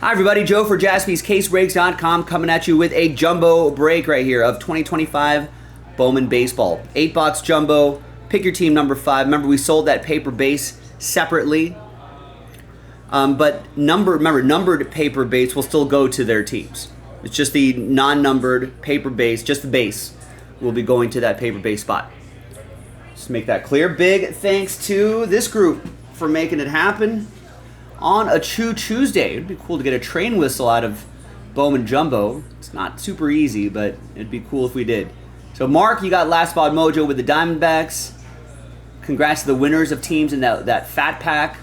Hi everybody, Joe for JaspysCaseBreaks.com coming at you with a jumbo break right here of 2025 Bowman Baseball. 8-box jumbo, pick your team number 5. Remember, we sold that paper base separately. But numbered paper base will still go to their teams. It's just the non-numbered paper base, just the base, will be going to that paper base spot. Just to make that clear. Big thanks to this group for making it happen on a Chew Tuesday. It'd be cool to get a train whistle out of Bowman Jumbo. It's not super easy, but it'd be cool if we did. So Mark, you got last spot mojo with the Diamondbacks. Congrats to the winners of teams in that fat pack.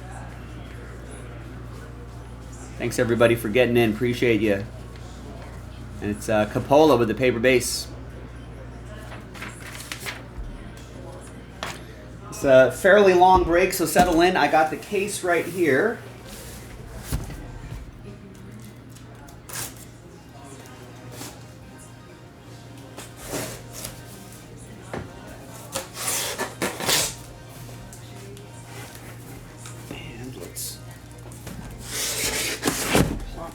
Thanks everybody for getting in. Appreciate you. And it's Capola with the paper base. It's a fairly long break, so settle in. I got the case right here.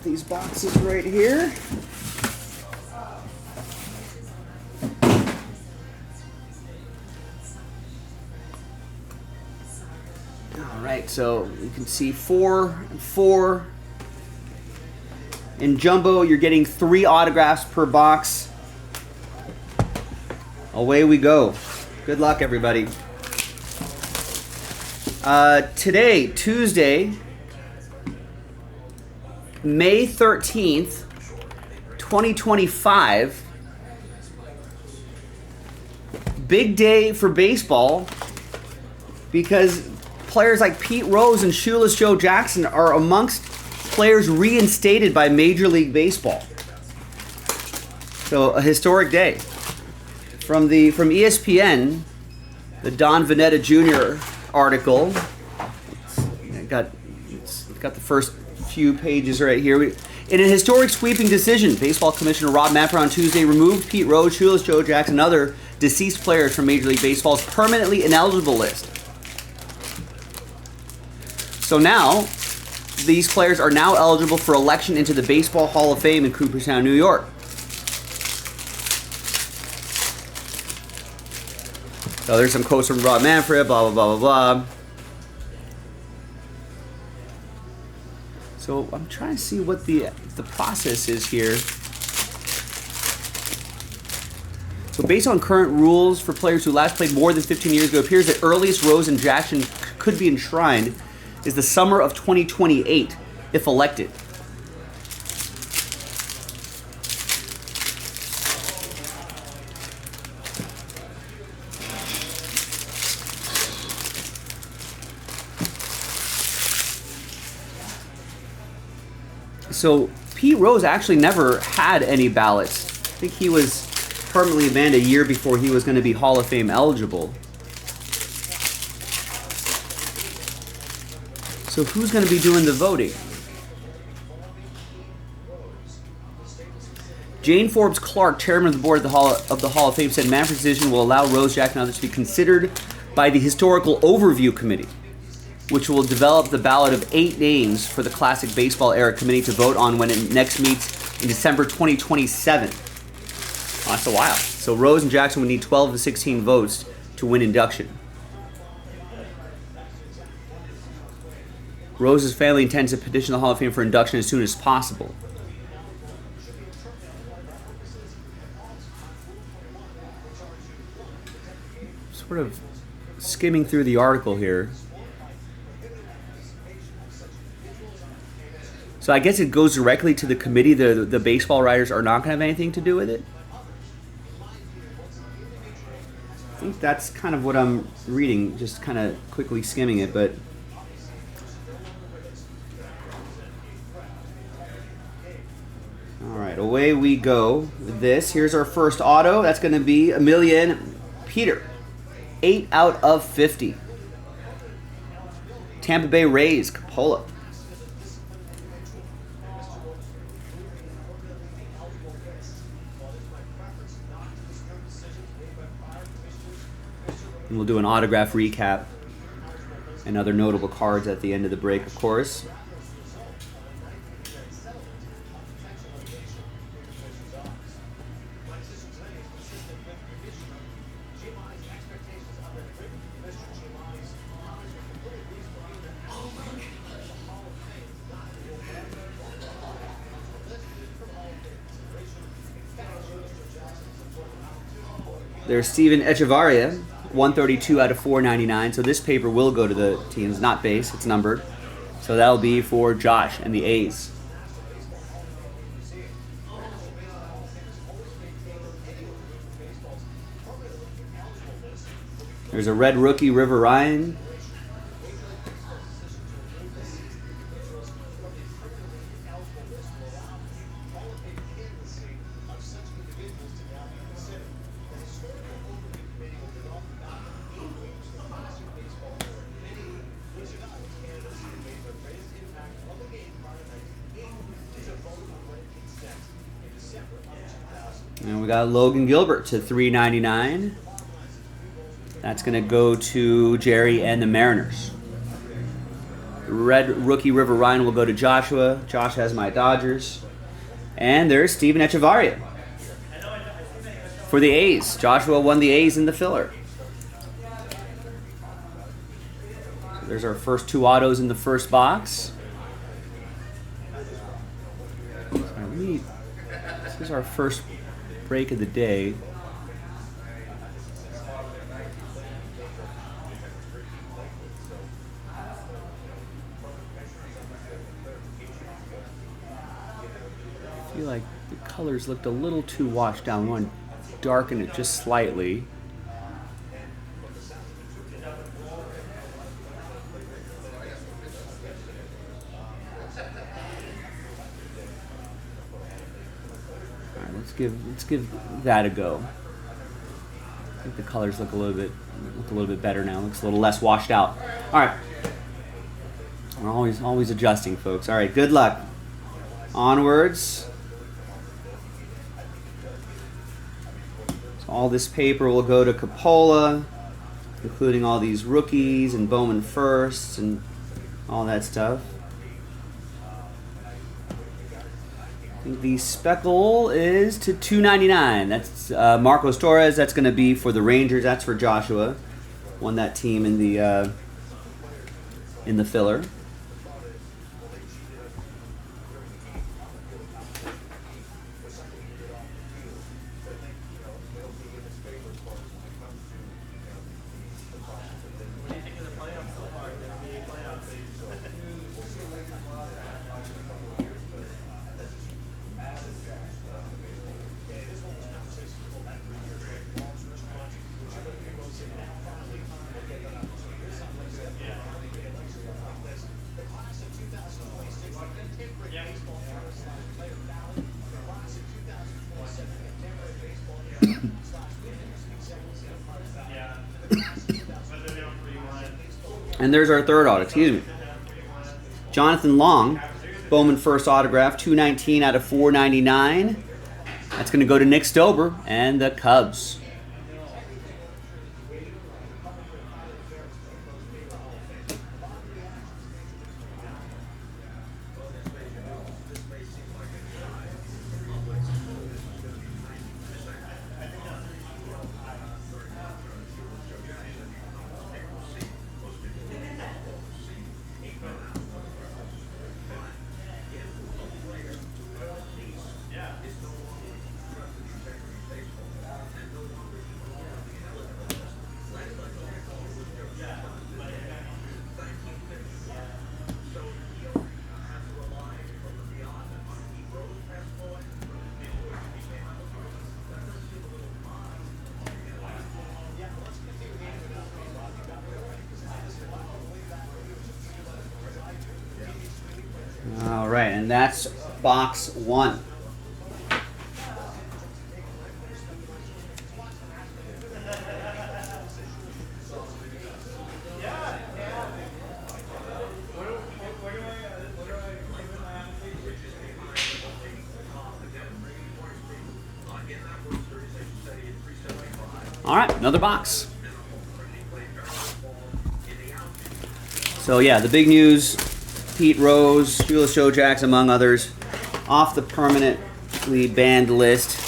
These boxes right here. All right, so you can see 4 and 4. In jumbo, you're getting 3 autographs per box. Away we go. Good luck, everybody. Today, Tuesday, May 13th, 2025. Big day for baseball because players like Pete Rose and Shoeless Joe Jackson are amongst players reinstated by Major League Baseball. So a historic day. From ESPN, the Don Veneta Jr. article. It's got the first few pages right here. In a historic sweeping decision, Baseball Commissioner Rob Manfred on Tuesday removed Pete Rose, Shoeless Joe Jackson, and other deceased players from Major League Baseball's permanently ineligible list. So now, these players are now eligible for election into the Baseball Hall of Fame in Cooperstown, New York. So there's some quotes from Rob Manfred, blah, blah, blah, blah, blah. So I'm trying to see what the process is here. So based on current rules for players who last played more than 15 years ago, it appears that earliest Rose and Jackson could be enshrined is the summer of 2028, if elected. So Pete Rose actually never had any ballots. I think he was permanently banned a year before he was going to be Hall of Fame eligible. So who's going to be doing the voting? Jane Forbes Clark, chairman of the board of the Hall of Fame, said Manfred's decision will allow Rose, Jackson, and others to be considered by the Historical Overview Committee, which will develop the ballot of 8 names for the Classic Baseball Era Committee to vote on when it next meets in December 2027. Oh, that's a while. So Rose and Jackson would need 12 to 16 votes to win induction. Rose's family intends to petition the Hall of Fame for induction as soon as possible. Sort of skimming through the article here. So I guess it goes directly to the committee. The baseball writers are not going to have anything to do with it. I think that's kind of what I'm reading, just kind of quickly skimming it, but all right, away we go with this. Here's our first auto. That's going to be Emilian Peter. 8 out of 50. Tampa Bay Rays, Capola. And we'll do an autograph recap and other notable cards at the end of the break, of course. There's Steven Echevarria, 132 out of 499. So this paper will go to the teams, not base. It's numbered. So that'll be for Josh and the A's. There's a red rookie, River Ryan. And we got Logan Gilbert to 399. That's going to go to Jerry and the Mariners. Red rookie River Ryan will go to Joshua. Josh has my Dodgers. And there's Steven Echevarria for the A's. Joshua won the A's in the filler. So there's our first 2 autos in the first box. This is our first break of the day. I feel like the colors looked a little too washed down. I want to darken it just slightly. All right, let's give that a go. I think the colors look a little bit better now. Looks a little less washed out. All right. We're always adjusting, folks. All right, good luck. Onwards. So all this paper will go to Coppola, including all these rookies and Bowman firsts and all that stuff. I think the speckle is to 299. That's Marcos Torres. That's going to be for the Rangers. That's for Joshua. Won that team in the filler. And there's our third auto, excuse me. Jonathan Long, Bowman first autograph, 219 out of 499. That's going to go to Nick Stober and the Cubs. All right, and that's box 1. All right, another box. So yeah, the big news, Pete Rose, Julius Jojax, among others, off the permanently banned list.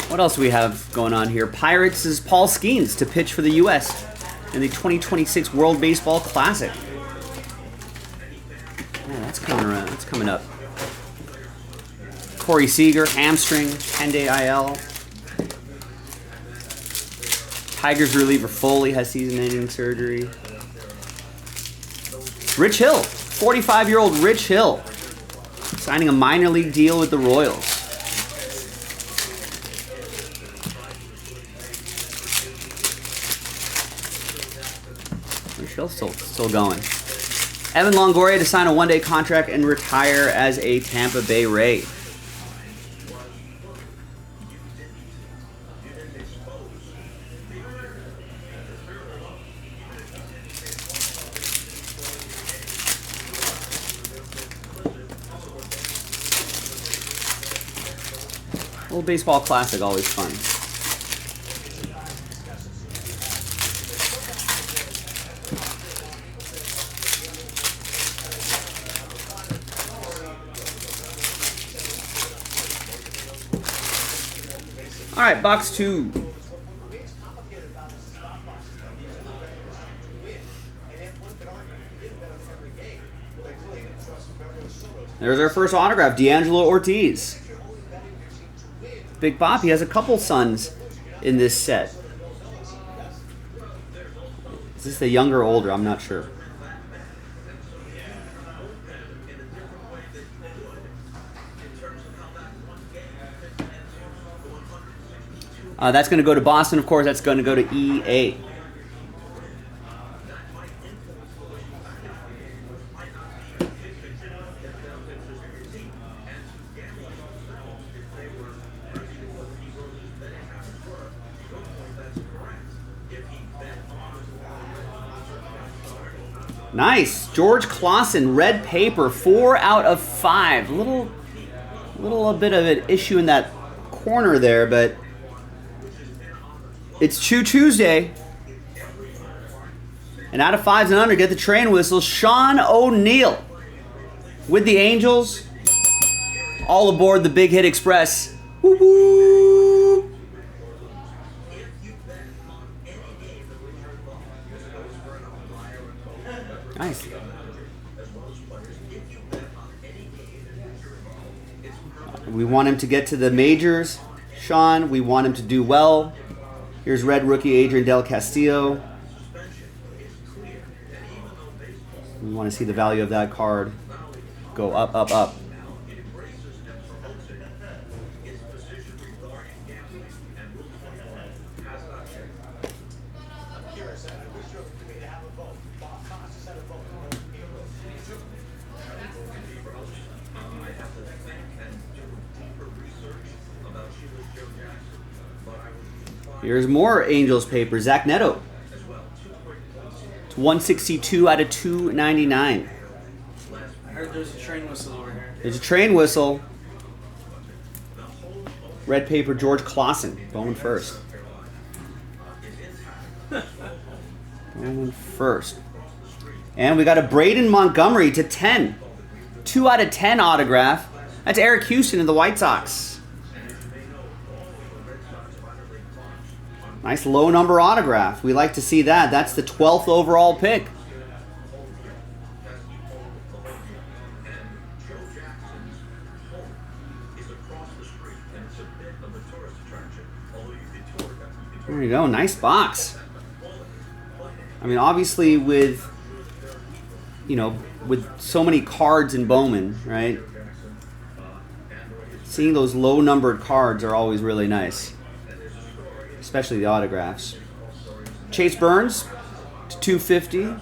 What else do we have going on here? Pirates is Paul Skeens to pitch for the U.S. in the 2026 World Baseball Classic. Yeah, that's coming around. That's coming up. Corey Seager, hamstring, 10-day IL. Tigers reliever Foley has season-ending surgery. Rich Hill, 45-year-old Rich Hill, signing a minor league deal with the Royals. Rich Hill's still going. Evan Longoria to sign a one-day contract and retire as a Tampa Bay Ray. Old baseball classic, always fun. All right, box 2. There's our first autograph, D'Angelo Ortiz. Big Bop, he has a couple sons in this set. Is this the younger or older? I'm not sure. That's going to go to Boston, of course. That's going to go to EA. Nice. George Clausen, red paper, 4 out of 5. Little bit of an issue in that corner there, but it's Chew Tuesday. And out of 5s and under, get the train whistle. Sean O'Neill with the Angels. All aboard the Big Hit Express. Woo woo! Nice. We want him to get to the majors, Sean. We want him to do well. Here's red rookie Adrian Del Castillo. We want to see the value of that card go up, up, up. Here's more Angels paper. Zach Neto. It's 162 out of 299. I heard there's a train whistle over here. There's a train whistle. Red paper, George Clausen. Bowman first. Bowman first. And we got a Braden Montgomery to 10. 2 out of 10 autograph. That's Eric Houston and the White Sox. Nice low number autograph. We like to see that. That's the 12th overall pick. There you go. Nice box. I mean, obviously with, with so many cards in Bowman, right? Seeing those low numbered cards are always really nice. Especially the autographs. Chase Burns to 250.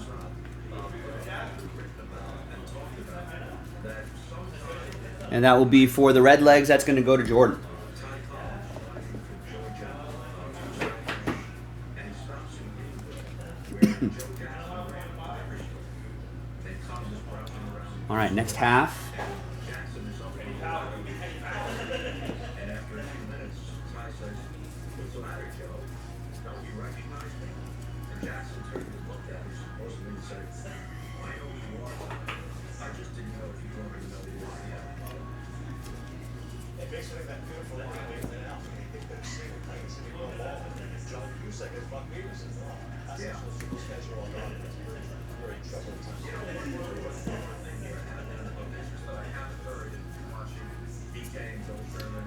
And that will be for the Red Legs. That's going to go to Jordan. All right, next half.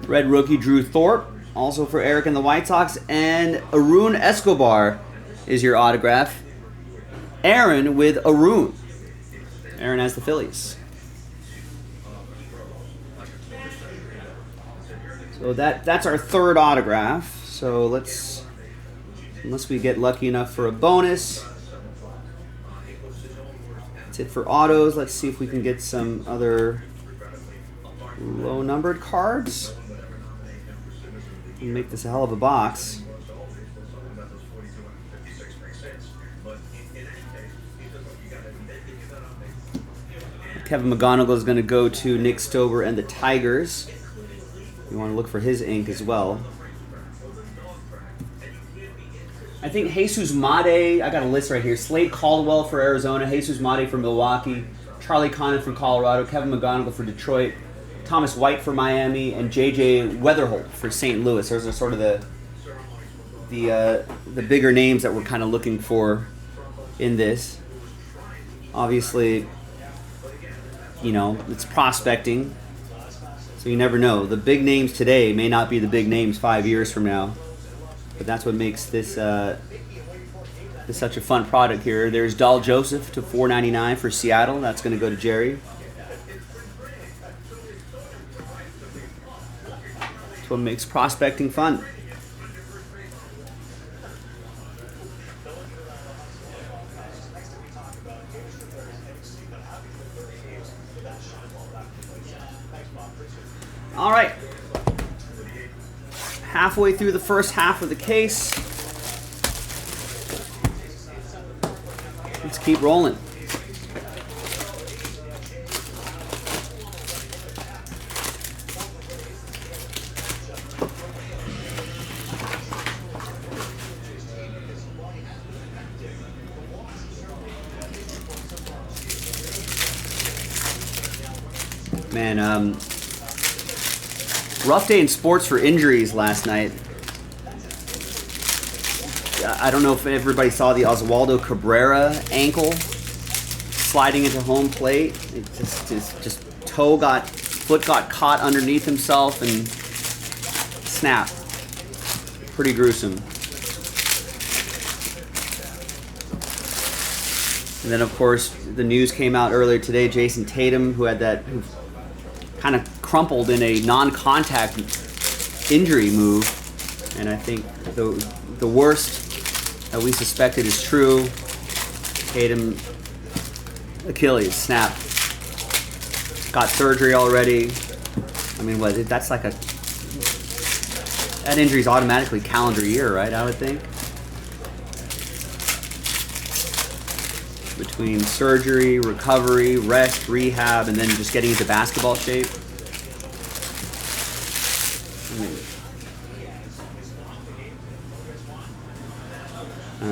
Red rookie Drew Thorpe also for Eric and the White Sox. And Arun Escobar is your autograph. Aaron with Arun. Aaron has the Phillies. So that's our third autograph. So let's, unless we get lucky enough for a bonus. That's it for autos. Let's see if we can get some other low numbered cards. Make this a hell of a box. Kevin McGonigal is going to go to Nick Stober and the Tigers. You want to look for his ink as well. I think Jesus Made, I got a list right here. Slade Caldwell for Arizona, Jesus Made for Milwaukee, Charlie Conant for Colorado, Kevin McGonigal for Detroit, Thomas White for Miami, and J.J. Weatherholt for St. Louis. Those are sort of the bigger names that we're kind of looking for in this. Obviously, you know, it's prospecting, so you never know. The big names today may not be the big names 5 years from now, but that's what makes this such a fun product here. There's Dahl Joseph to $4.99 for Seattle. That's going to go to Jerry. That's what makes prospecting fun. All right, halfway through the first half of the case. Let's keep rolling. Man, rough day in sports for injuries last night. I don't know if everybody saw the Oswaldo Cabrera ankle sliding into home plate. It just foot got caught underneath himself and snapped. Pretty gruesome. And then of course the news came out earlier today. Jason Tatum, who kind of crumpled in a non-contact injury move, and I think the worst that we suspected is true. Tatum Achilles snap. Got surgery already. I mean, that's like that injury's automatically calendar year, right? I would think. Between surgery, recovery, rest, rehab, and then just getting into basketball shape.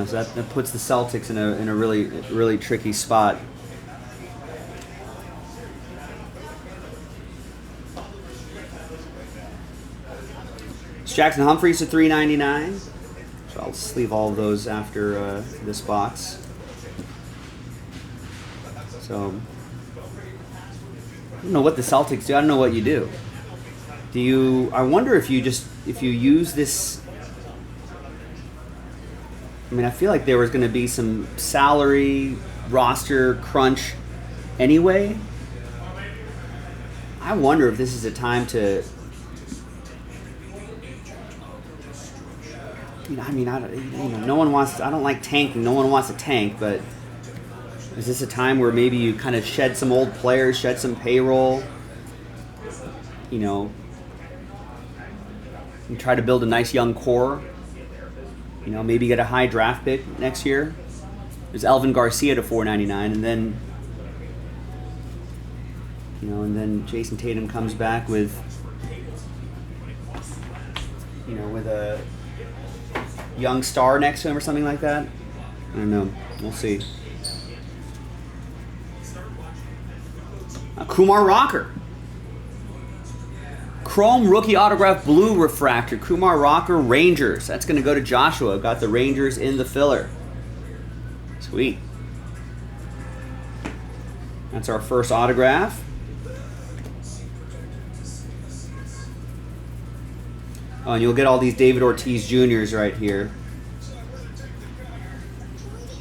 So that puts the Celtics in a really tricky spot. It's Jackson Humphreys at $3.99. So I'll sleeve all of those after this box. So I don't know what the Celtics do. I don't know what you do. I wonder if you use this. I mean, I feel like there was going to be some salary roster crunch anyway. I wonder if this is a time to. No one wants. I don't like tanking. No one wants to tank, but is this a time where maybe you kind of shed some old players, shed some payroll? And try to build a nice young core. Maybe get a high draft pick next year. There's Elvin Garcia to $4.99, and then Jason Tatum comes back with a young star next to him or something like that. I don't know. We'll see. Kumar Rocker. Chrome rookie autograph blue refractor. Kumar Rocker, Rangers. That's going to go to Joshua. Got the Rangers in the filler. Sweet. That's our first autograph. Oh, and you'll get all these David Ortiz Juniors right here.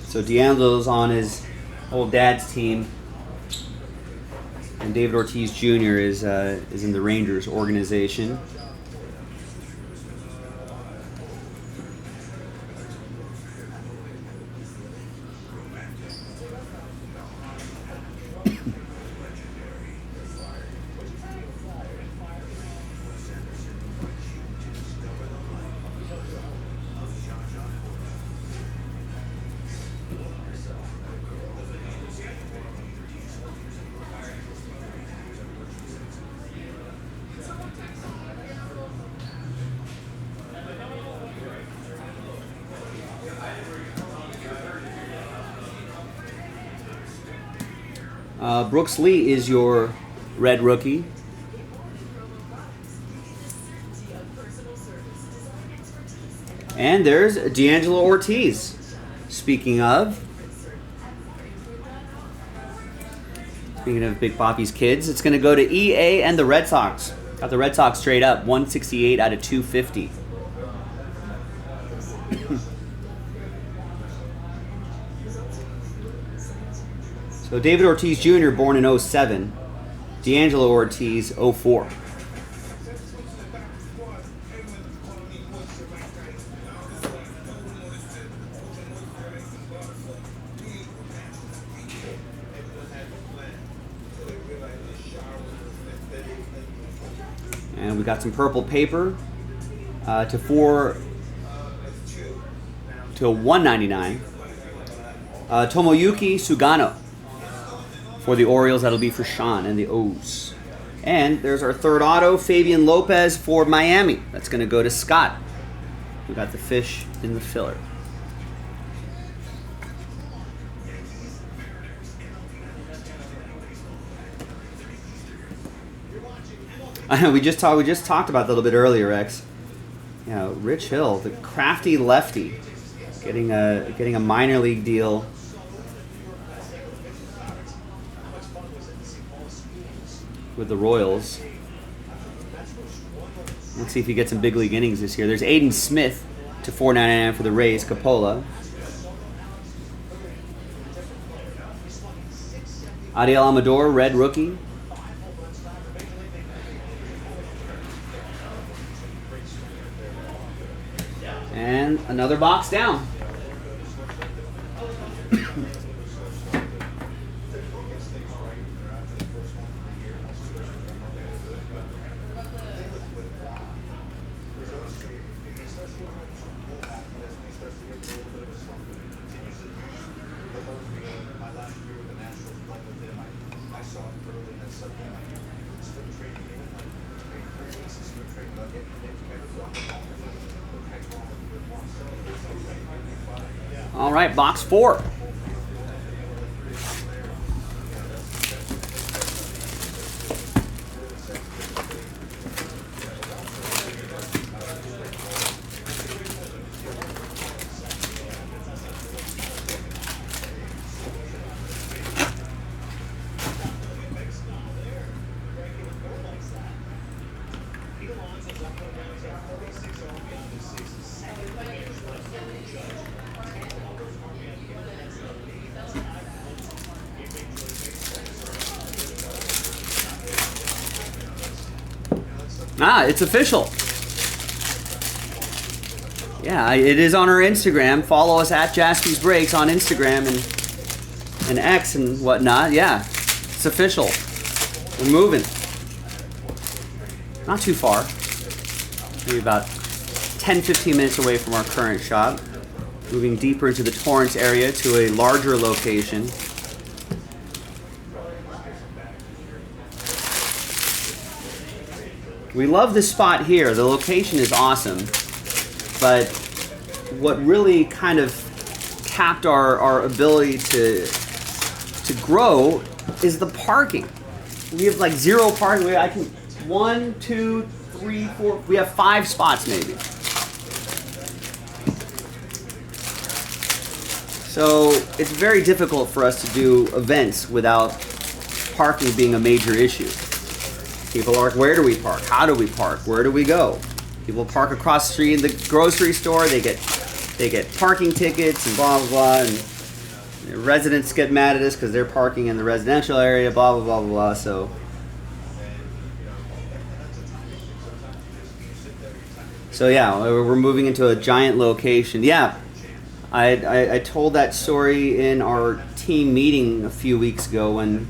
So D'Angelo's on his old dad's team, and David Ortiz Jr. is in the Rangers organization. Brooks Lee is your red rookie. And there's D'Angelo Ortiz. Speaking of Big Papi's kids, it's going to go to EA and the Red Sox. Got the Red Sox straight up, 168 out of 250. So David Ortiz Jr. born in 07. D'Angelo Ortiz, 04. And we got some purple paper to 199. Tomoyuki Sugano. For the Orioles, that'll be for Sean and the O's. And there's our third auto, Fabian Lopez for Miami. That's going to go to Scott. We got the fish in the filler. We just talked about that a little bit earlier, Rex. You know, Rich Hill, the crafty lefty, getting a minor league deal. With the Royals. Let's see if he gets some big league innings this year. There's Aiden Smith to $4.99 for the Rays, Coppola. Adiel Amador, red rookie. And another box down. All right, box 4. It's official. Yeah, it is on our Instagram. Follow us at Jaspy's Breaks on Instagram and X and whatnot. Yeah, it's official. We're moving. Not too far. Maybe about 10-15 minutes away from our current shop. Moving deeper into the Torrance area to a larger location. We love this spot here. The location is awesome. But what really kind of capped our ability to grow is the parking. We have like 0 parking. I can 1, 2, 3, 4. We have 5 spots maybe. So it's very difficult for us to do events without parking being a major issue. People are like, where do we park? How do we park? Where do we go? People park across the street in the grocery store. They get parking tickets and blah blah blah. And residents get mad at us because they're parking in the residential area. Blah blah blah blah blah. So yeah, we're moving into a giant location. Yeah, I told that story in our team meeting a few weeks ago when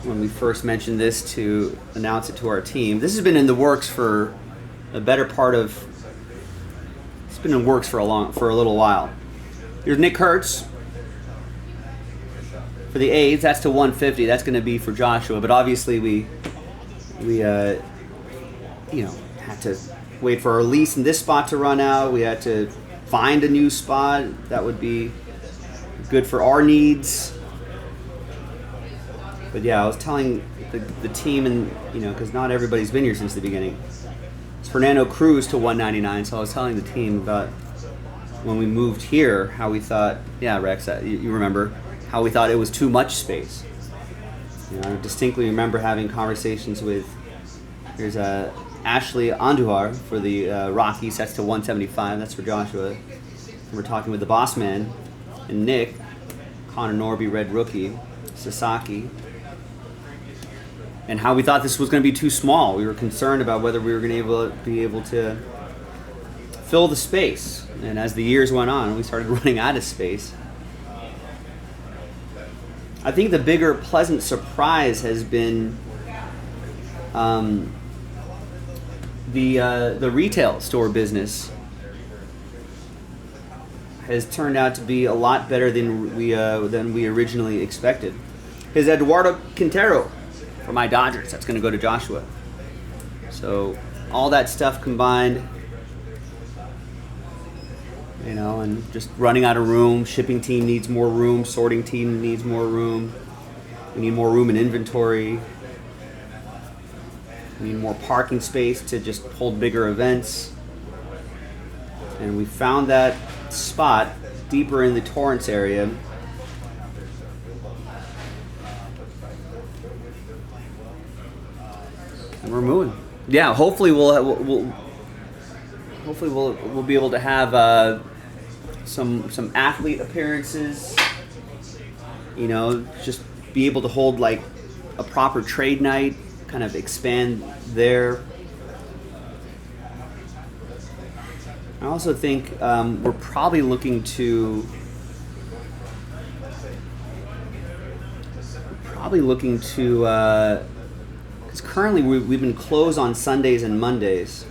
we first mentioned this to announce it to our team. This has been in the works for a better part of. It's been in works for a little while. Here's Nick Kurtz for the A's. That's to 150. That's going to be for Joshua. But obviously we had to wait for our lease in this spot to run out. We had to find a new spot that would be good for our needs. But yeah, I was telling the team, and because not everybody's been here since the beginning. It's Fernando Cruz to 199. So I was telling the team about when we moved here, how we thought, yeah, Rex, you remember how we thought it was too much space. I distinctly remember having conversations with. Here's Ashley Andujar for the Rockies. That's to 175. That's for Joshua. And we're talking with the boss man and Nick, Connor Norby, red rookie, Sasaki, and how we thought this was going to be too small. We were concerned about whether we were going to be able to fill the space. And as the years went on, we started running out of space. I think the bigger pleasant surprise has been the retail store business has turned out to be a lot better than we originally expected. Here's Eduardo Quintero for my Dodgers. That's going to go to Joshua. So all that stuff combined, and just running out of room. Shipping team needs more room. Sorting team needs more room. We need more room in inventory. We need more parking space to just hold bigger events. And we found that spot deeper in the Torrance area. And we're moving. Yeah, hopefully we'll be able to have some athlete appearances. Just be able to hold like a proper trade night, kind of expand there. I also think we're probably looking to because currently we've been closed on Sundays and Mondays.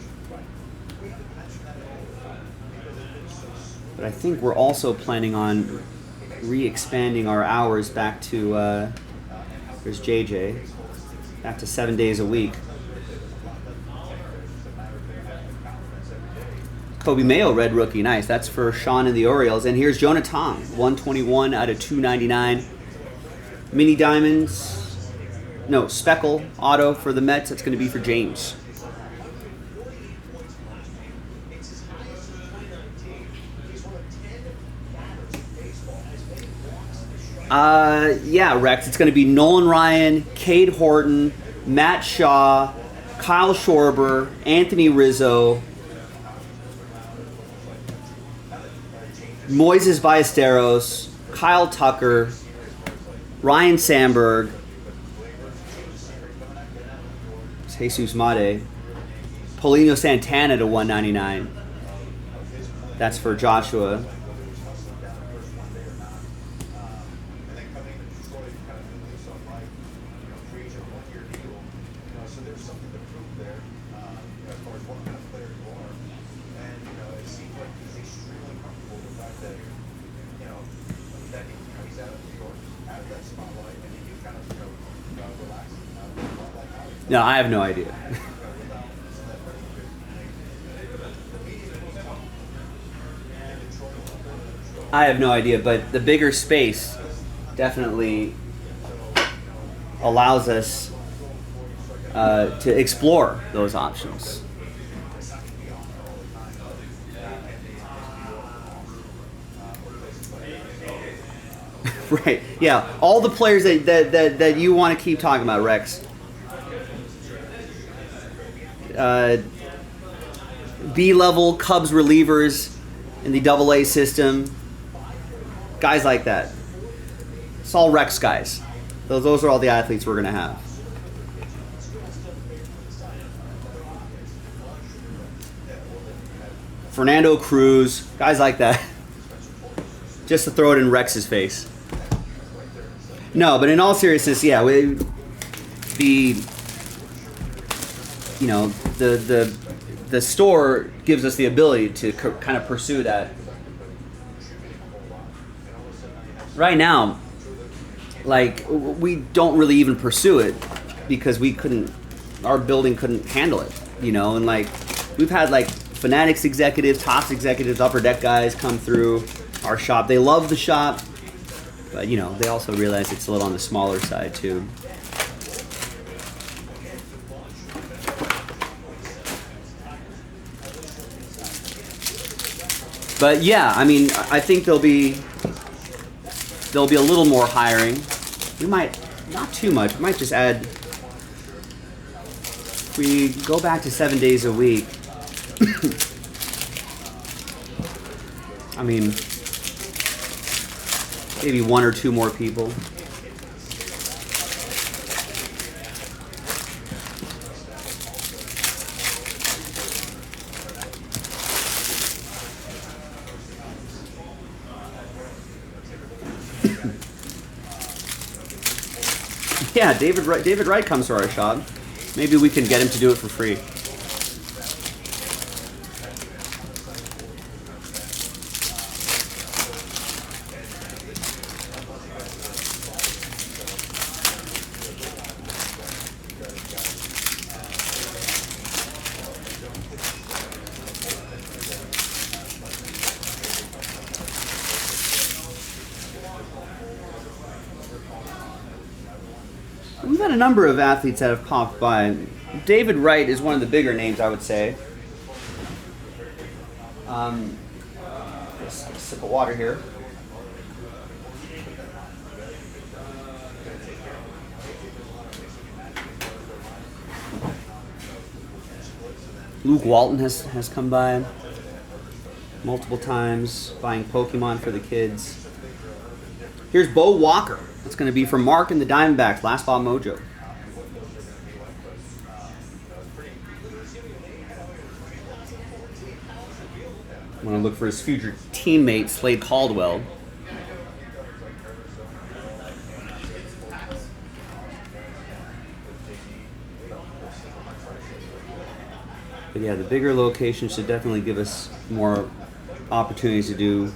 But I think we're also planning on re-expanding our hours back to, there's JJ, back to 7 days a week. Kobe Mayo, red rookie, nice. That's for Sean and the Orioles. And here's Jonah Tong, 121 out of 299. Mini Diamonds, no, Speckle auto for the Mets. That's going to be for James. Yeah, Rex, it's going to be Nolan Ryan, Cade Horton, Matt Shaw, Kyle Schwarber, Anthony Rizzo, Moises Ballesteros, Kyle Tucker, Ryan Sandberg, Jesus Mate, Paulino Santana to 199. That's for Joshua. No, I have no idea. I have no idea, but the bigger space definitely allows us to explore those options. Right. Yeah. All the players that you want to keep talking about, Rex. B-level Cubs relievers in the AA system. Guys like that. It's all Rex guys. Those are all the athletes we're going to have. Fernando Cruz, guys like that. Just to throw it in Rex's face. No, but in all seriousness, yeah, the store gives us the ability to kind of pursue that. Right now, like, we don't really even pursue it because our building couldn't handle it, and like we've had like Fanatics executives, Tops executives, Upper Deck guys come through our shop. They love the shop, but they also realize it's a little on the smaller side too. But yeah, I mean, I think there'll be a little more hiring. We might, not too much, we might just add, if we go back to 7 days a week, I mean, maybe 1 or 2 more people. Yeah, David Wright comes to our shop. Maybe we can get him to do it for free. We've had a number of athletes that have popped by. David Wright is one of the bigger names, I would say. Just a sip of water here. Luke Walton has come by multiple times, buying Pokemon for the kids. Here's Bo Walker. It's going to be from Mark and the Diamondbacks, Last Ball Mojo. I'm going to look for his future teammate, Slade Caldwell. But yeah, the bigger location should definitely give us more opportunities to do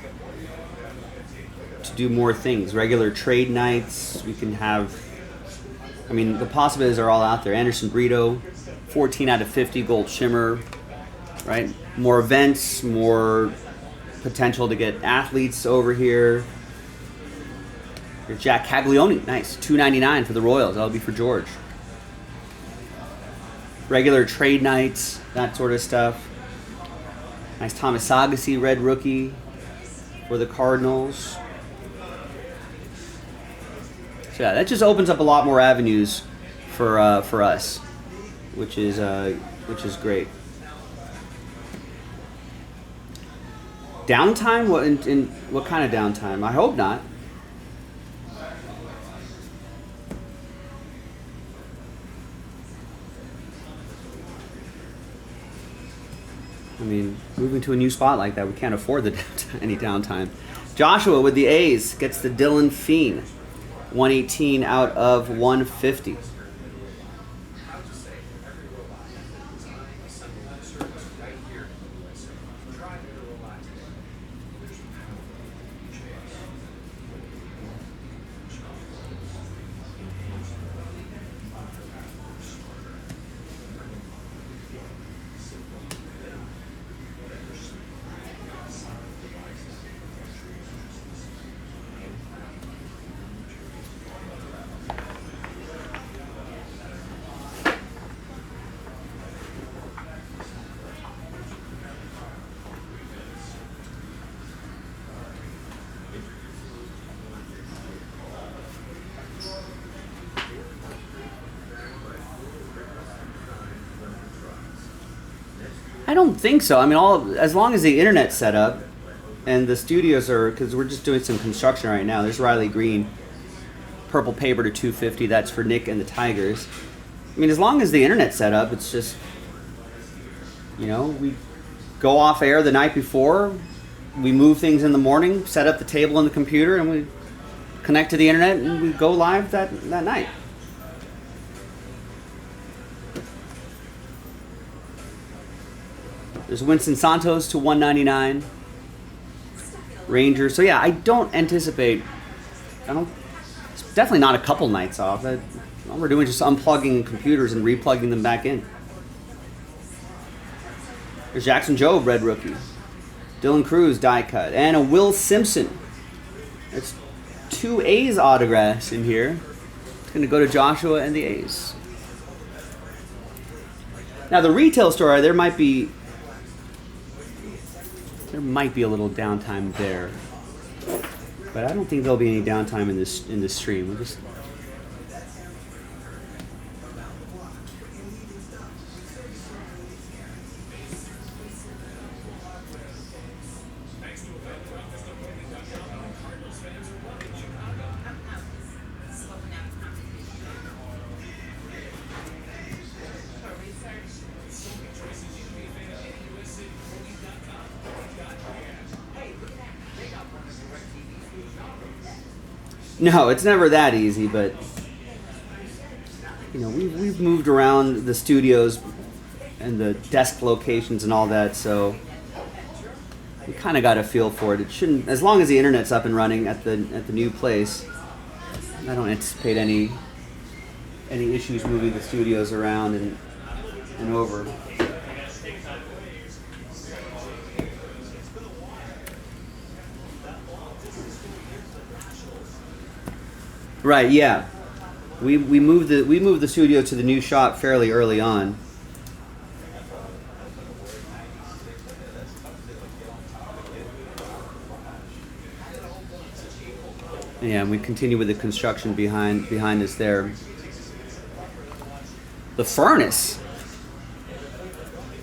more things. Regular trade nights, we can have, I mean, the possibilities are all out there. Anderson Brito, 14 out of 50 gold shimmer, right? More events, more potential to get athletes over here. Here's Jack Caglione, nice, $2.99 for the Royals. That'll be for George. Regular trade nights, that sort of stuff. Nice Thomas Agassi, red rookie for the Cardinals. So yeah, that just opens up a lot more avenues for us, which is great. Downtime? What kind of downtime? I hope not. I mean, moving to a new spot like that, we can't afford any downtime. Joshua with the A's gets the Dylan Fiend. 118 out of 150. I don't think so. I mean, as long as the internet's set up and the studios are, because we're just doing some construction right now. There's Riley Green, purple paper to 250. That's for Nick and the Tigers. I mean, as long as the internet's set up, it's just, we go off air the night before, we move things in the morning, set up the table on the computer, and we connect to the internet, and we go live that night. There's Winston Santos to 199. Rangers. So yeah, I don't anticipate. It's definitely not a couple nights off. All we're doing is just unplugging computers and replugging them back in. There's Jackson Jobe, red rookie. Dylan Cruz, die cut. And a Will Simpson. There's 2 A's autographs in here. It's going to go to Joshua and the A's. Now the retail store, there might be a little downtime there. But I don't think there'll be any downtime in this stream. We'll just No, it's never that easy, but we've moved around the studios and the desk locations and all that, so we kind of got a feel for it. It shouldn't, as long as the internet's up and running at the new place. I don't anticipate any issues moving the studios around and over. Right, yeah. We moved the studio to the new shop fairly early on. Yeah, and we continue with the construction behind us there. The furnace.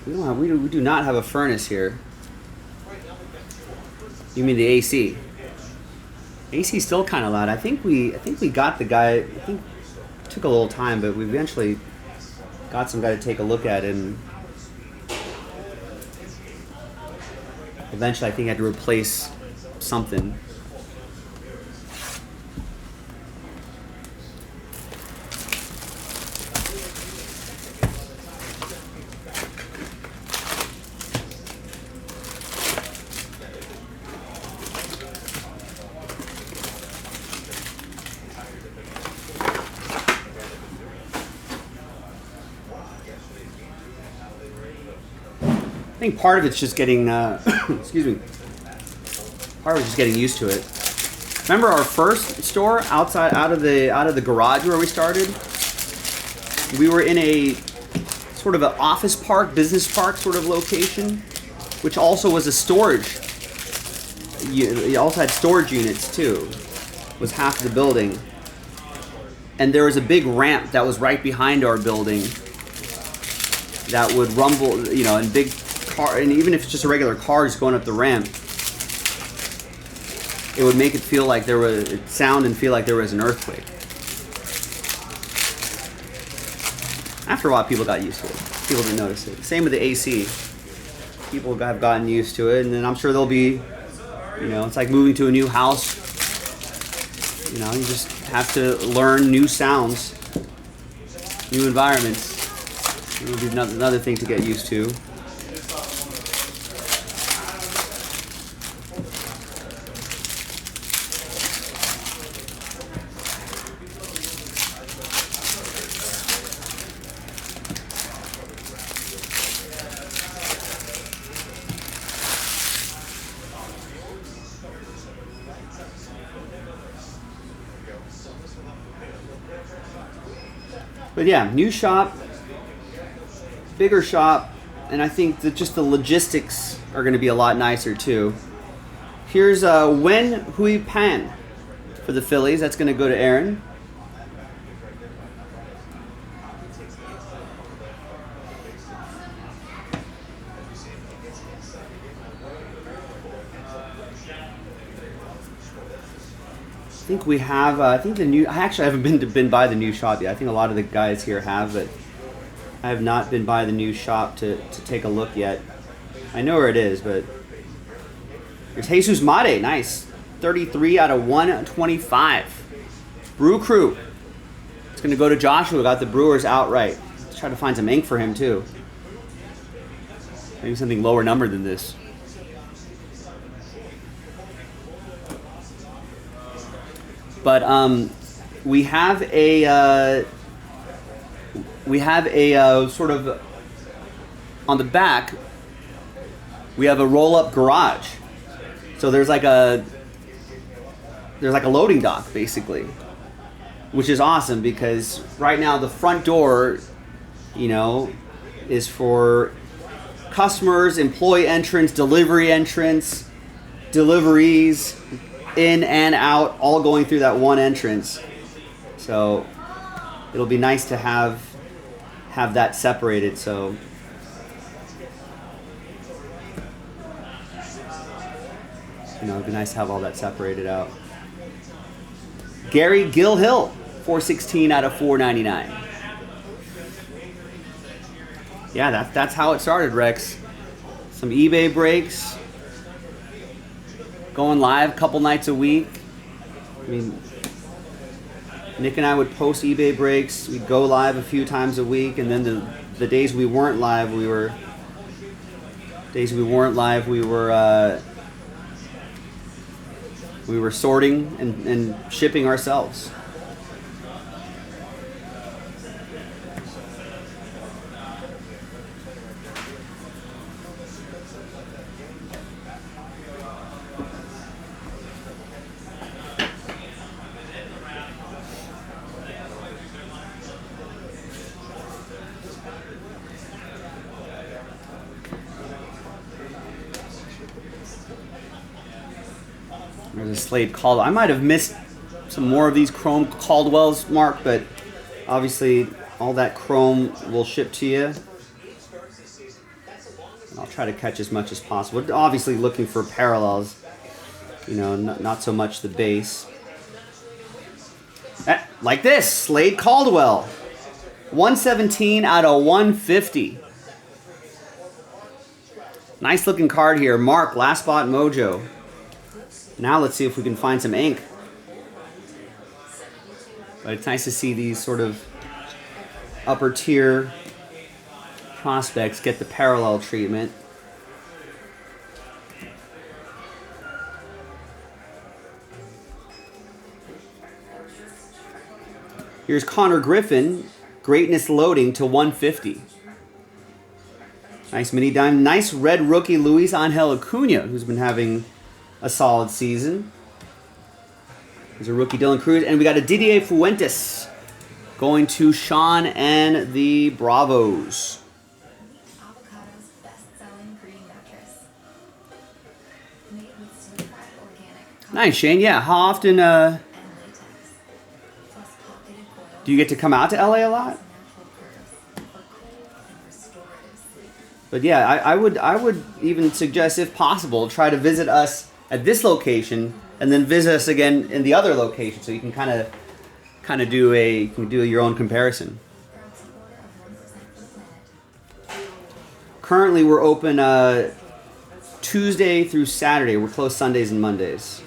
We do not have a furnace here. You mean the AC? AC's still kind of loud. I think we got the guy. I think it took a little time, but we eventually got some guy to take a look at it. And eventually, I think I had to replace something. I think part of it's just getting, excuse me, part of it's just getting used to it. Remember our first store out of the garage where we started? We were in a sort of an office park, business park sort of location, which also was a storage. You also had storage units too. It was half the building. And there was a big ramp that was right behind our building that would rumble, and big car, and even if it's just a regular car just going up the ramp, it would make it feel like sound and feel like there was an earthquake. After a while, people got used to it. People didn't notice it. Same with the AC. People have gotten used to it, and then I'm sure they'll be, it's like moving to a new house. You just have to learn new sounds, new environments. It will be another thing to get used to. But yeah, new shop, bigger shop, and I think that just the logistics are going to be a lot nicer too. Here's Wen Hui Pan for the Phillies. That's going to go to Aaron. think we have. I think the new. I actually haven't been by the new shop yet. I think a lot of the guys here have, but I have not been by the new shop to take a look yet. I know where it is, but here's Jesus Mate. Nice, 33 out of 125. Brew Crew. It's gonna go to Joshua. Got the Brewers outright. Let's try to find some ink for him too. Maybe something lower number than this. But we have a sort of on the back. We have a roll-up garage. So there's like a loading dock basically, which is awesome because right now the front door, you know, is for customers, employee entrance, delivery entrance, deliveries in and out, all going through that one entrance. So it'll be nice to have that separated. So you know, it'd be nice to have all that separated out. Gary Gilhill, 416 out of 499. Yeah, that's how it started, Rex. Some eBay breaks. Going live a couple nights a week. I mean, Nick and I would post eBay breaks. We'd go live a few times a week, and then the days we weren't live, we were sorting and shipping ourselves. There's a Slade Caldwell. I might have missed some more of these Chrome Caldwells, Mark, but obviously all that Chrome will ship to you. And I'll try to catch as much as possible. Obviously looking for parallels, you know, not so much the base. Like this, Slade Caldwell. 117 out of 150. Nice looking card here. Mark, Last Spot Mojo. Now let's see if we can find some ink. But it's nice to see these sort of upper tier prospects get the parallel treatment. Here's Connor Griffin, Greatness Loading to 150. Nice mini dime. Nice red rookie Luis Angel Acuna, who's been having a solid season. There's a rookie Dylan Cruz, and we got a Didier Fuentes going to Sean and the Bravos. Avocado's best-selling green mattress, made with certified organic Nice, Shane. Yeah, how often and latex, plus pocketed coil do you get to come out to LA a lot? natural curves for cool and restorative sleep. But yeah, I would even suggest, if possible, try to visit us at this location and then visit us again in the other location, so you can kind of do your own comparison. Proud supporter of 1% for the planet. Currently, we're open Tuesday through Saturday. We're closed Sundays and Mondays.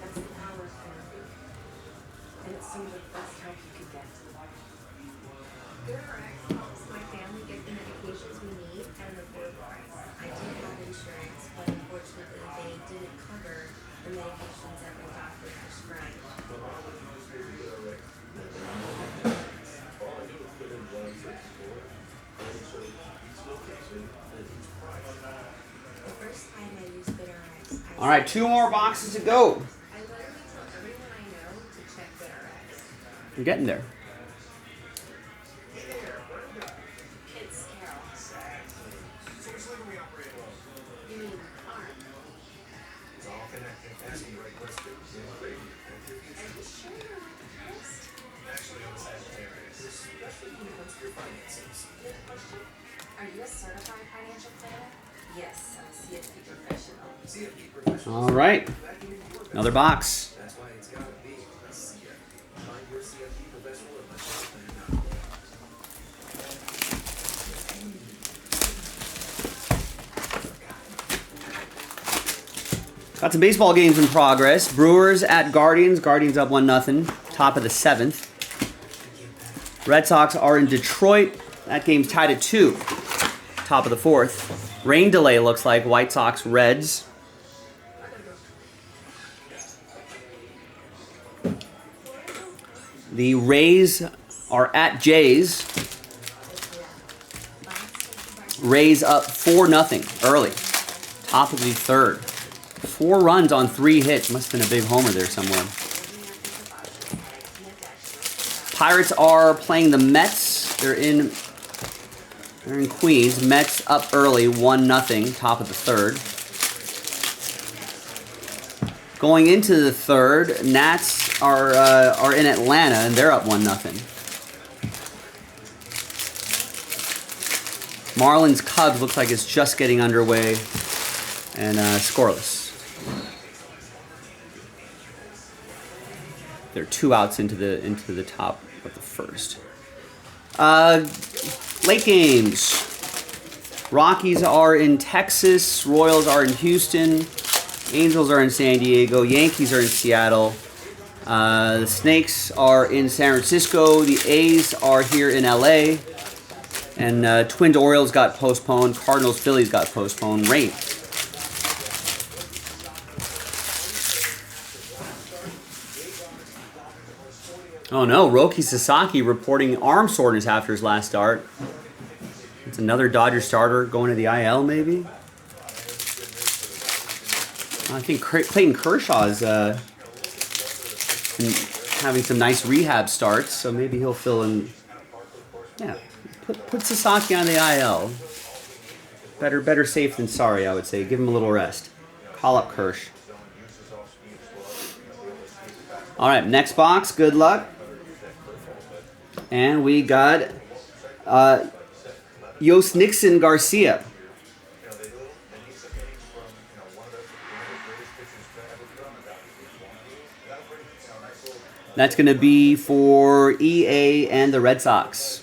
That's the power of therapy. And it's some of the best help you could get. GoodRx helps my family get the medications we need at an affordable price. I did have insurance, but unfortunately they didn't cover the medications that my doctor prescribed. The first time I used GoodRx, All right, 2 more boxes to go. I literally tell everyone I know to check GoodRx. We're getting there. It's Carol. You mean Carl? Are you sure you're on the list? Are you a certified financial planner? Yes, I'm a CFP professional. All right. Another box. That's why it's gotta be a CFP. Find your CFP professional at the top. Got some baseball games in progress. Brewers at Guardians. Guardians up 1-0. Top of the 7th. Red Sox are in Detroit. That game's tied at 2. Top of the 4th. Rain delay looks like. White Sox, Reds. The Rays are at Jays. Rays up 4-0 early. Top of the 3rd. 4 runs on 3 hits. Must have been a big homer there somewhere. Pirates are playing the Mets. They're in Queens. Mets up early, 1-0, top of the 3rd. Going into the 3rd, Nats are in Atlanta and they're up 1-0. Marlins Cubs looks like it's just getting underway and scoreless. They're 2 outs into the top of the 1st. Late games. Rockies are in Texas. Royals are in Houston. Angels are in San Diego. Yankees are in Seattle. The Snakes are in San Francisco. The A's are here in LA. And Twins Orioles got postponed. Cardinals Phillies got postponed. Rain. Oh no, Roki Sasaki reporting arm soreness after his last start. It's another Dodger starter going to the IL maybe? I think Clayton Kershaw is having some nice rehab starts, so maybe he'll fill in. Yeah, put Sasaki on the IL. Better safe than sorry, I would say. Give him a little rest. Call up Kirsch. All right, next box. Good luck. And we got Yost Nixon Garcia. That's going to be for EA and the Red Sox.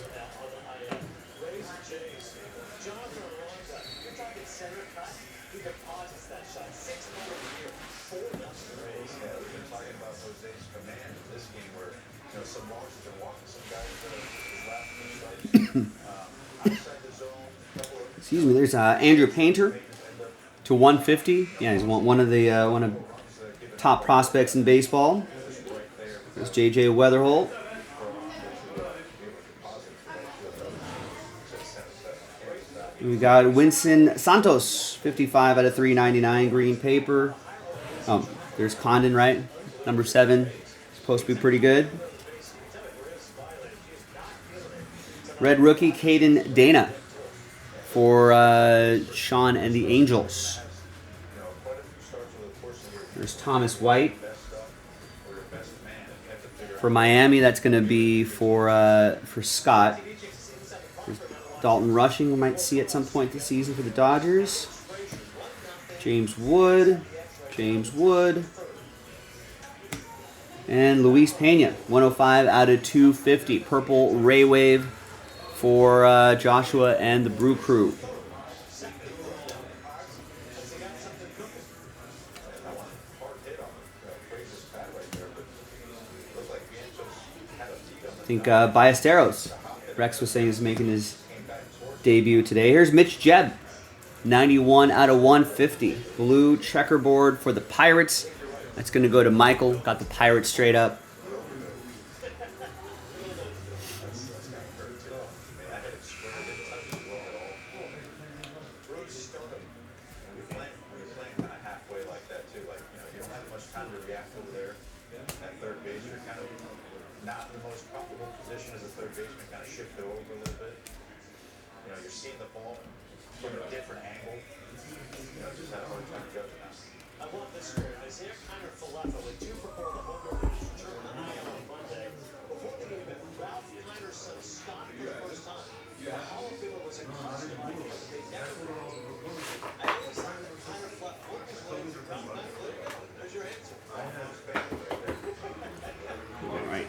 Excuse me. There's Andrew Painter to 150. Yeah, he's one of the top prospects in baseball. There's J.J. Weatherholt. We got Winston Santos, 55 out of 399, green paper. Oh, there's Condon, right? Number 7. Supposed to be pretty good. Red rookie, Caden Dana for Sean and the Angels. There's Thomas White. For Miami, that's going to be for Scott. There's Dalton Rushing, we might see at some point this season for the Dodgers. James Wood. And Luis Pena, 105 out of 250. Purple Ray Wave for Joshua and the Brew Crew. I think Ballesteros, Rex was saying, is making his debut today. Here's Mitch Jebb, 91 out of 150. Blue checkerboard for the Pirates. That's going to go to Michael. Got the Pirates straight up.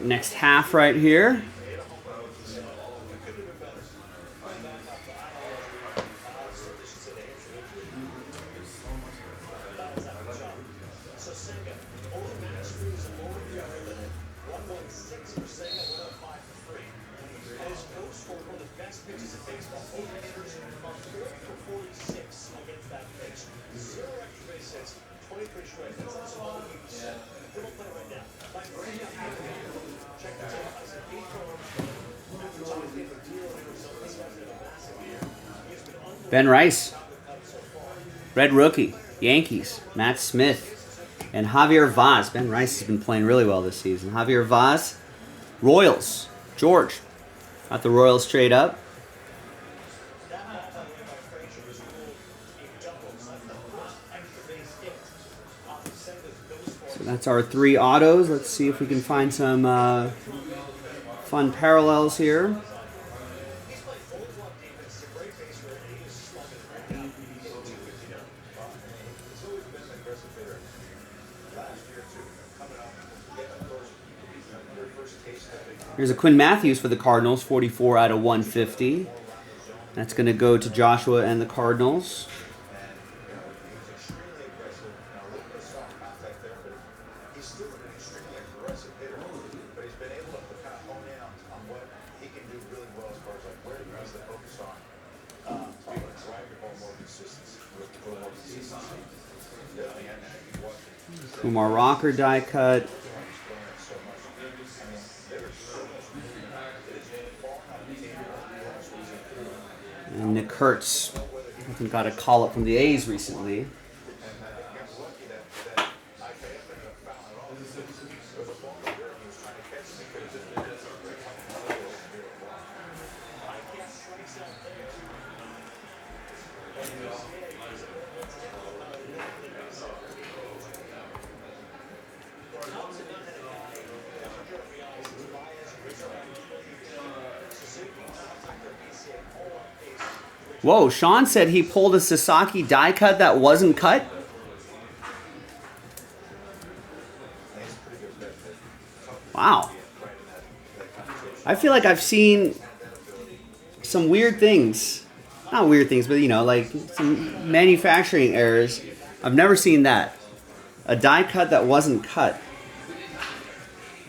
next half right here. Ben Rice, red rookie, Yankees, Matt Smith, and Javier Vaz. Ben Rice has been playing really well this season. Javier Vaz, Royals, George, got the Royals straight up. So that's our 3 autos. Let's see if we can find some fun parallels here. Here's a Quinn Matthews for the Cardinals, 44 out of 150. That's going to go to Joshua and the Cardinals. Kumar Rocker die cut. And Nick Kurtz, I think, got a call-up from the A's recently. Whoa, Sean said he pulled a Sasaki die cut that wasn't cut? Wow. I feel like I've seen some weird things. Not weird things, but, you know, like some manufacturing errors. I've never seen that. A die cut that wasn't cut.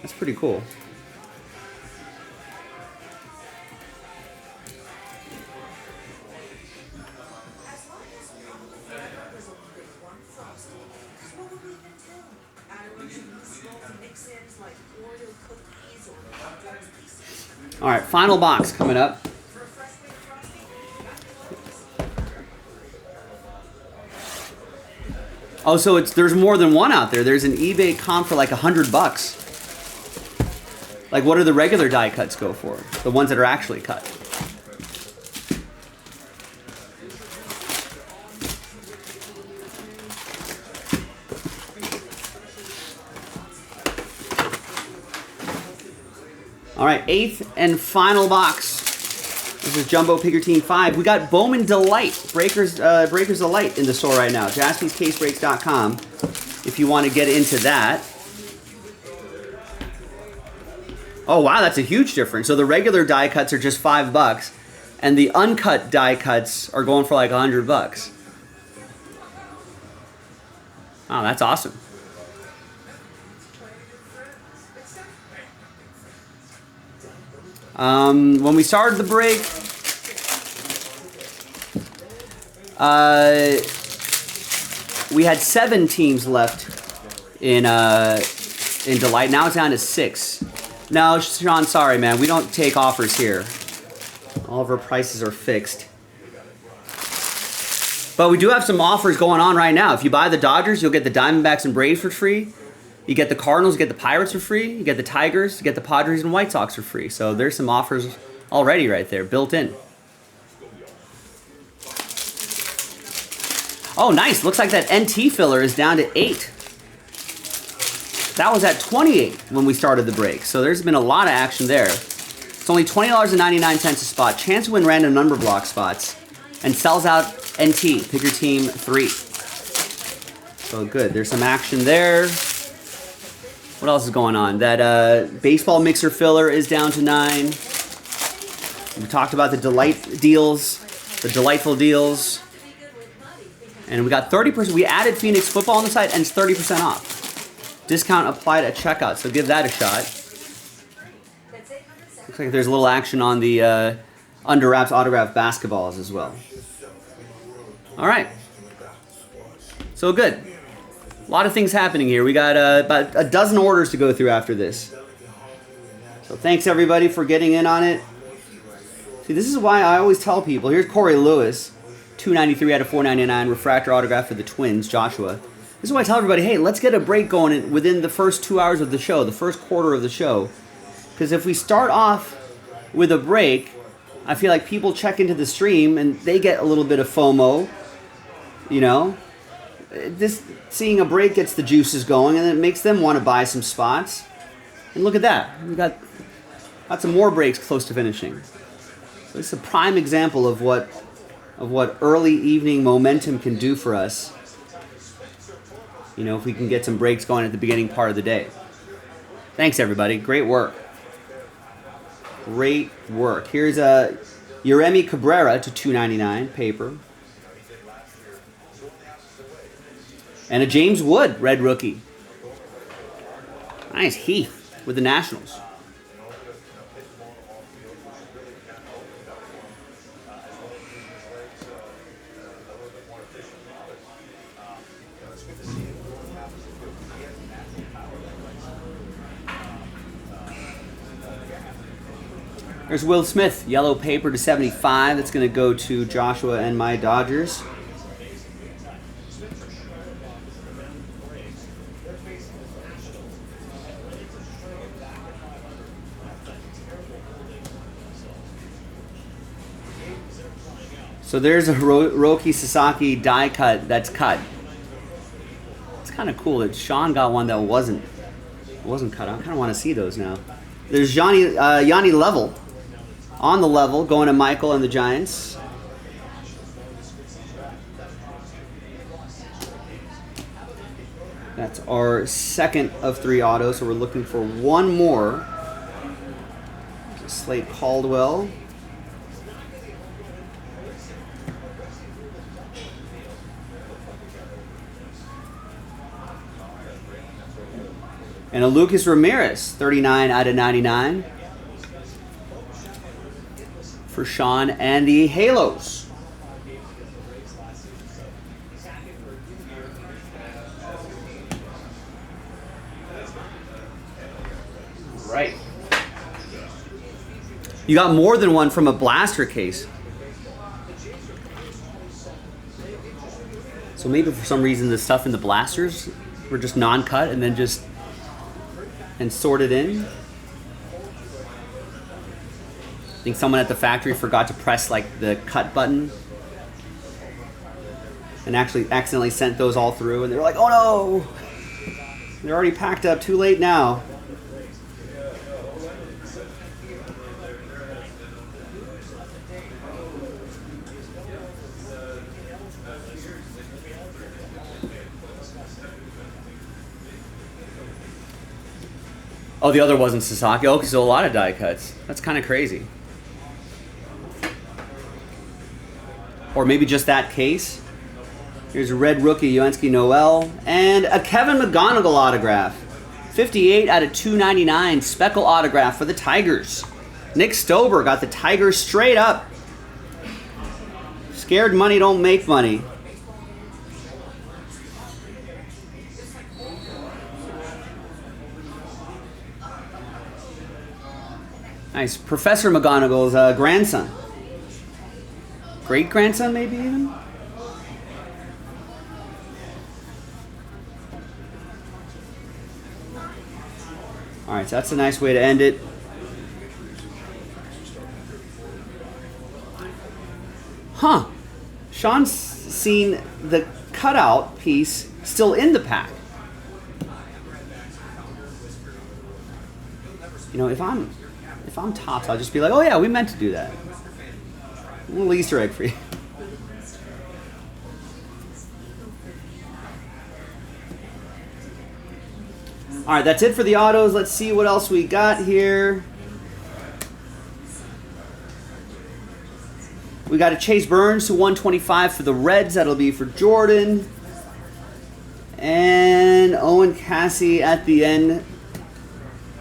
That's pretty cool. All right, final box coming up. Oh, so there's more than one out there. There's an eBay comp for like $100. Like, what do the regular die cuts go for? The ones that are actually cut. All right, 8th and final box. This is Jumbo Picker Team 5. We got Bowman Delight, Breakers Delight in the store right now. JaspysCaseBreaks.com if you want to get into that. Oh, wow, that's a huge difference. So the regular die cuts are just $5, and the uncut die cuts are going for like $100. Wow, that's awesome. When we started the break, we had 7 teams left in Delight. Now it's down to 6. No, Sean, sorry, man. We don't take offers here. All of our prices are fixed. But we do have some offers going on right now. If you buy the Dodgers, you'll get the Diamondbacks and Braves for free. You get the Cardinals, you get the Pirates for free. You get the Tigers, you get the Padres and White Sox for free. So there's some offers already right there, built in. Oh, nice. Looks like that NT filler is down to 8. That was at 28 when we started the break. So there's been a lot of action there. It's only $20.99 a spot. Chance to win random number block spots. And sells out NT, Picker Team 3. So good. There's some action there. What else is going on? That baseball mixer filler is down to 9. We talked about the delightful deals. And we got 30%. We added Phoenix football on the site, and it's 30% off. Discount applied at checkout, so give that a shot. Looks like there's a little action on the Under Wraps autograph basketballs as well. All right. So good. A lot of things happening here. We got about a dozen orders to go through after this. So thanks everybody for getting in on it. See, this is why I always tell people. Here's Corey Lewis, 293 out of 499 refractor autograph for the Twins, Joshua. This is why I tell everybody, hey, let's get a break going within the first 2 hours of the show, the first quarter of the show. Because if we start off with a break, I feel like people check into the stream and they get a little bit of FOMO, you know. Seeing a break gets the juices going, and it makes them want to buy some spots. And look at that. We got some more breaks close to finishing. So this is a prime example of what early evening momentum can do for us. You know, if we can get some breaks going at the beginning part of the day. Thanks, everybody. Great work. Great work. Here's a Yeremy Cabrera to 299 paper. And a James Wood red rookie. Nice. Heath with the Nationals. There's Will Smith, yellow paper to 75. That's going to go to Joshua and my Dodgers. So there's a Roki Sasaki die cut that's cut. It's kind of cool that Sean got one that wasn't cut. I kind of want to see those now. There's Yanni Level on the level going to Michael and the Giants. That's our second of 3 autos, so we're looking for one more. Slate Caldwell. And a Lucas Ramirez, 39 out of 99. For Sean and the Halos. Right. You got more than one from a blaster case. So maybe for some reason the stuff in the blasters were just non-cut and then just sorted in. I think someone at the factory forgot to press like the cut button and actually accidentally sent those all through, and they're like, oh no, they're already packed up, too late now. Oh, the other wasn't Sasaki. Okay, so a lot of die cuts. That's kind of crazy. Or maybe just that case. Here's a red rookie, Yoensky Noel. And a Kevin McGonigal autograph. 58 out of 299. Speckle autograph for the Tigers. Nick Stober got the Tigers straight up. Scared money don't make money. Nice. Professor McGonigal's grandson. Great-grandson, maybe even? All right, so that's a nice way to end it. Huh. Sean's seen the cutout piece still in the pack. You know, if I'm Topps, I'll just be like, oh yeah, we meant to do that. A little Easter egg for you. All right, that's it for the autos. Let's see what else we got here. We got a Chase Burns to 125 for the Reds. That'll be for Jordan. And Owen Cassie at the end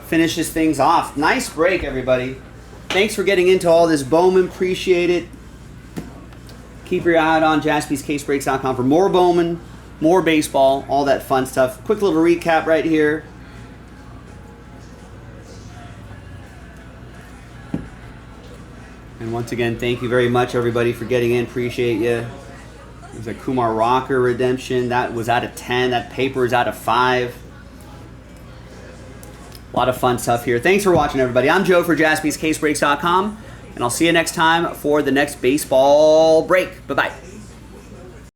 finishes things off. Nice break, everybody. Thanks for getting into all this Bowman. Appreciate it. Keep your eye out on jaspyscasebreaks.com for more Bowman, more baseball, all that fun stuff. Quick little recap right here. And once again, thank you very much, everybody, for getting in. Appreciate you. There's a Kumar Rocker redemption. That was out of 10. That paper is out of 5. A lot of fun stuff here. Thanks for watching, everybody. I'm Joe for jaspyscasebreaks.com, and I'll see you next time for the next baseball break. Bye-bye.